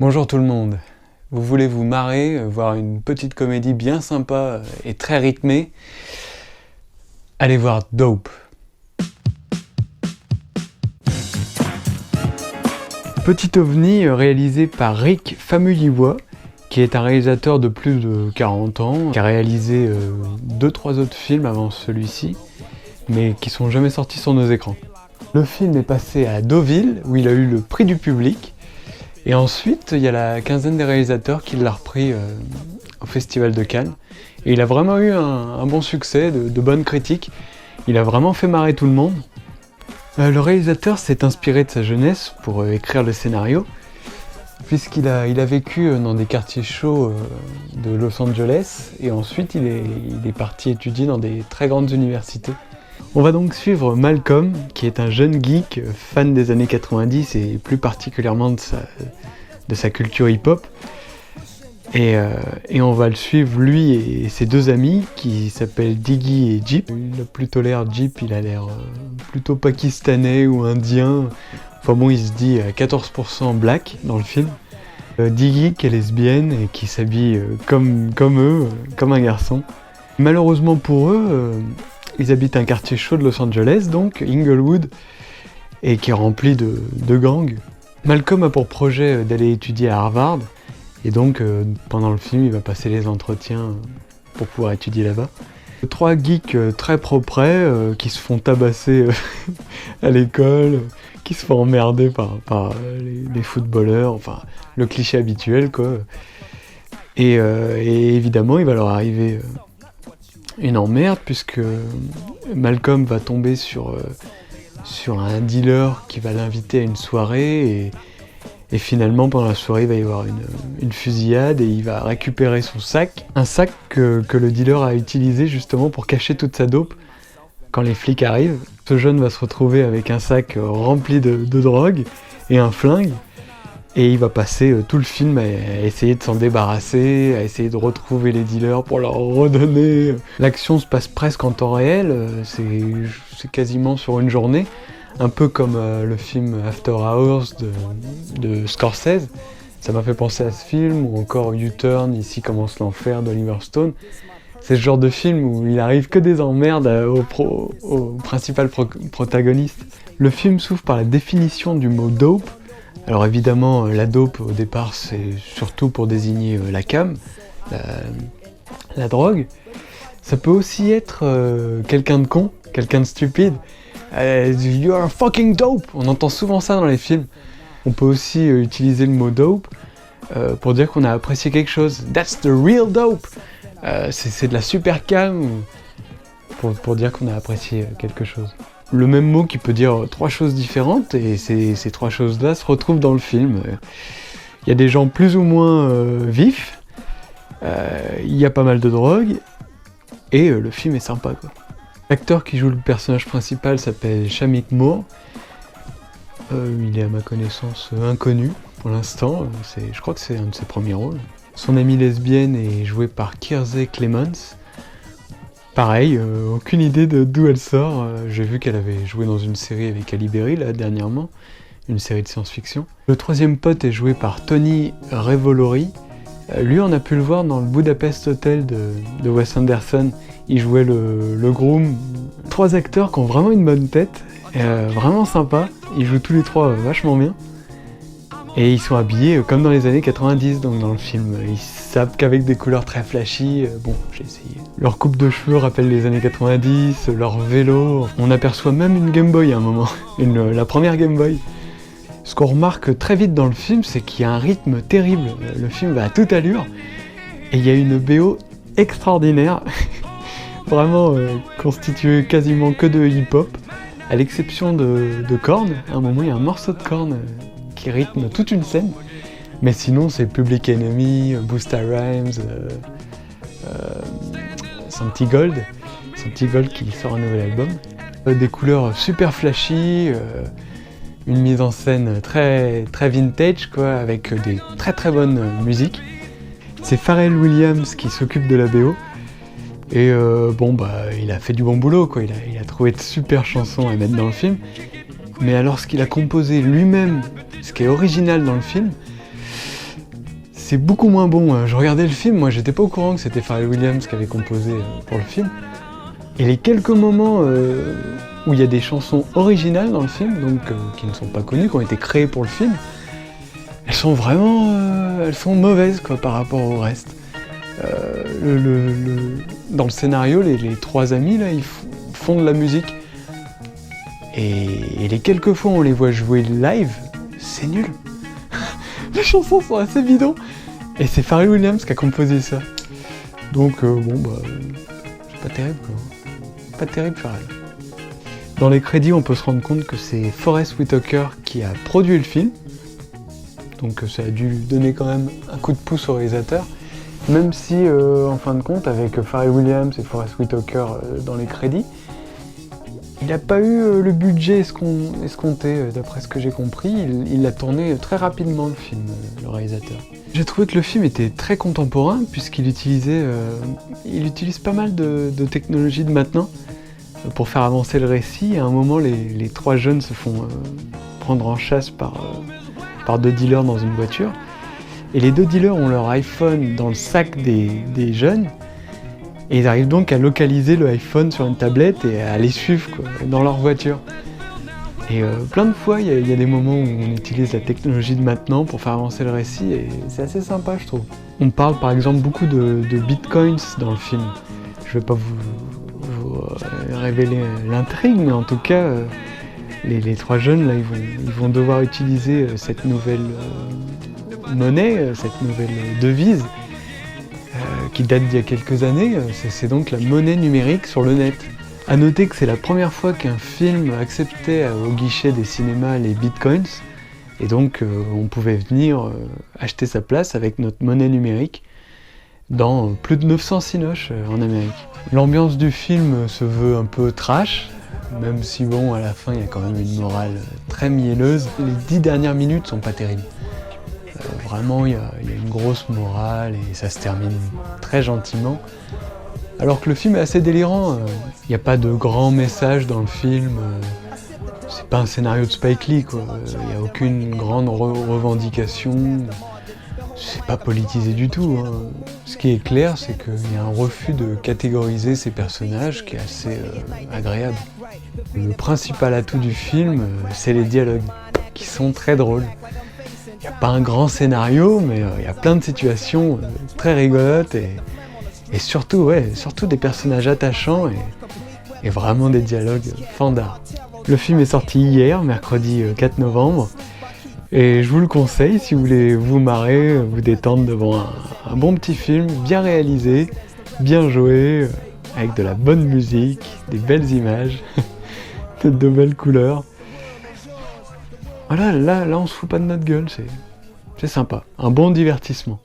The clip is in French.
Bonjour tout le monde. Vous voulez vous marrer, voir une petite comédie bien sympa et très rythmée? Allez voir Dope. Petit ovni réalisé par Rick Famuyiwa, qui est un réalisateur de plus de 40 ans, qui a réalisé 2-3 autres films avant celui-ci, mais qui sont jamais sortis sur nos écrans. Le film est passé à Deauville, où il a eu le prix du public, et ensuite il y a la quinzaine des réalisateurs qui l'a repris au Festival de Cannes. Et il a vraiment eu un bon succès, de bonnes critiques. Il a vraiment fait marrer tout le monde. Le réalisateur s'est inspiré de sa jeunesse pour écrire le scénario, puisqu'il a vécu dans des quartiers chauds de Los Angeles, et ensuite il est parti étudier dans des très grandes universités. On va donc suivre Malcolm, qui est un jeune geek, fan des années 90 et plus particulièrement de sa culture hip-hop. Et on va le suivre, lui et ses deux amis, qui s'appellent Diggy et Jeep. Il a plutôt l'air, Jeep, il a l'air plutôt pakistanais ou indien. Enfin bon, il se dit à 14% black dans le film. Diggy, qui est lesbienne et qui s'habille comme eux, comme un garçon. Malheureusement pour eux, ils habitent un quartier chaud de Los Angeles, donc Inglewood, et qui est rempli de gangs. Malcolm a pour projet d'aller étudier à Harvard, et donc pendant le film, il va passer les entretiens pour pouvoir étudier là-bas. 3 geeks très propres qui se font tabasser à l'école, qui se font emmerder par les footballeurs, enfin le cliché habituel quoi. Et évidemment, il va leur arriver une emmerde, puisque Malcolm va tomber sur un dealer qui va l'inviter à une soirée, et finalement pendant la soirée il va y avoir une fusillade, et il va récupérer son sac, un sac que le dealer a utilisé justement pour cacher toute sa dope quand les flics arrivent. Ce jeune va se retrouver avec un sac rempli de drogue et un flingue, et il va passer tout le film à essayer de s'en débarrasser, à essayer de retrouver les dealers pour leur redonner. L'action se passe presque en temps réel, c'est quasiment sur une journée, un peu comme le film After Hours de Scorsese. Ça m'a fait penser à ce film, ou encore U-Turn, Ici commence l'enfer d'Oliver Stone. C'est ce genre de film où il arrive que des emmerdes au principal protagoniste. Le film s'ouvre par la définition du mot dope. Alors évidemment, la dope au départ c'est surtout pour désigner la cam, la drogue. Ça peut aussi être quelqu'un de con, quelqu'un de stupide. You are fucking dope! On entend souvent ça dans les films. On peut aussi utiliser le mot dope pour dire qu'on a apprécié quelque chose. That's the real dope! C'est de la super cam, pour dire qu'on a apprécié quelque chose. Le même mot qui peut dire 3 choses différentes, et ces 3 choses-là se retrouvent dans le film. Il y a des gens plus ou moins vifs, il y a pas mal de drogue, et le film est sympa quoi. L'acteur qui joue le personnage principal s'appelle Shameik Moore. Il est à ma connaissance inconnu pour l'instant, je crois que c'est un de ses premiers rôles. Son amie lesbienne est jouée par Kiersey Clemons. Pareil, aucune idée d'où elle sort. J'ai vu qu'elle avait joué dans une série avec Halle Berry là dernièrement, une série de science-fiction. Le troisième pote est joué par Tony Revolori. Lui, on a pu le voir dans le Budapest Hotel de Wes Anderson. Il jouait le groom. 3 acteurs qui ont vraiment une bonne tête, vraiment sympa. Ils jouent tous les 3 vachement bien. Et ils sont habillés comme dans les années 90, donc dans le film. Ils savent qu'avec des couleurs très flashy, bon, j'ai essayé. Leur coupe de cheveux rappelle les années 90, leur vélo. On aperçoit même une Game Boy à un moment, la première Game Boy. Ce qu'on remarque très vite dans le film, c'est qu'il y a un rythme terrible. Le film va à toute allure, et il y a une BO extraordinaire, vraiment constituée quasiment que de hip-hop, à l'exception de Korn. À un moment, il y a un morceau de Korn qui rythme toute une scène, mais sinon c'est Public Enemy, Busta Rhymes, Santi Gold qui sort un nouvel album. Des couleurs super flashy, une mise en scène très, très vintage quoi, avec des très très bonnes musiques. C'est Pharrell Williams qui s'occupe de la BO, et il a fait du bon boulot quoi. Il a trouvé de super chansons à mettre dans le film. Mais alors ce qu'il a composé lui-même, ce qui est original dans le film, c'est beaucoup moins bon. Je regardais le film, moi j'étais pas au courant que c'était Pharrell Williams qui avait composé pour le film. Et les quelques moments où il y a des chansons originales dans le film, donc qui ne sont pas connues, qui ont été créées pour le film, elles sont vraiment elles sont mauvaises quoi, par rapport au reste. Dans le scénario, les trois amis là, ils font de la musique. Et les quelques fois où on les voit jouer live, c'est nul. Les chansons sont assez bidons. Et c'est Pharrell Williams qui a composé ça. Donc c'est pas terrible quoi. Pas terrible Pharrell. Dans les crédits, on peut se rendre compte que c'est Forest Whitaker qui a produit le film. Donc ça a dû lui donner quand même un coup de pouce au réalisateur. Même si, en fin de compte, avec Pharrell Williams et Forest Whitaker dans les crédits, il n'a pas eu le budget escompté, d'après ce que j'ai compris. Il l'a tourné très rapidement, le film, le réalisateur. J'ai trouvé que le film était très contemporain, puisqu'il utilise pas mal de technologies de maintenant pour faire avancer le récit. À un moment, les trois jeunes se font prendre en chasse par deux dealers dans une voiture. Et les deux dealers ont leur iPhone dans le sac des jeunes. Et ils arrivent donc à localiser le iPhone sur une tablette et à les suivre quoi, dans leur voiture. Et plein de fois, il y a des moments où on utilise la technologie de maintenant pour faire avancer le récit et c'est assez sympa, je trouve. On parle par exemple beaucoup de bitcoins dans le film. Je vais pas vous révéler l'intrigue, mais en tout cas, les trois jeunes, là, ils vont devoir utiliser cette nouvelle monnaie, cette nouvelle devise, qui date d'il y a quelques années. C'est donc la monnaie numérique sur le net. A noter que c'est la première fois qu'un film acceptait au guichet des cinémas les bitcoins, et donc on pouvait venir acheter sa place avec notre monnaie numérique dans plus de 900 cinoches en Amérique. L'ambiance du film se veut un peu trash, même si bon, à la fin il y a quand même une morale très mielleuse. Les 10 dernières minutes sont pas terribles. Vraiment, il y a une grosse morale et ça se termine très gentiment. Alors que le film est assez délirant. Il n'y a pas de grand message dans le film. C'est pas un scénario de Spike Lee, quoi. Il n'y a aucune grande revendication. C'est pas politisé du tout. Hein. Ce qui est clair, c'est qu'il y a un refus de catégoriser ces personnages qui est assez agréable. Le principal atout du film, c'est les dialogues, qui sont très drôles. Il n'y a pas un grand scénario, mais il y a plein de situations très rigolotes et surtout des personnages attachants et vraiment des dialogues fandards. Le film est sorti hier, mercredi 4 novembre, et je vous le conseille si vous voulez vous marrer, vous détendre devant un bon petit film, bien réalisé, bien joué, avec de la bonne musique, des belles images, de belles couleurs. Voilà, là on se fout pas de notre gueule, c'est sympa, un bon divertissement.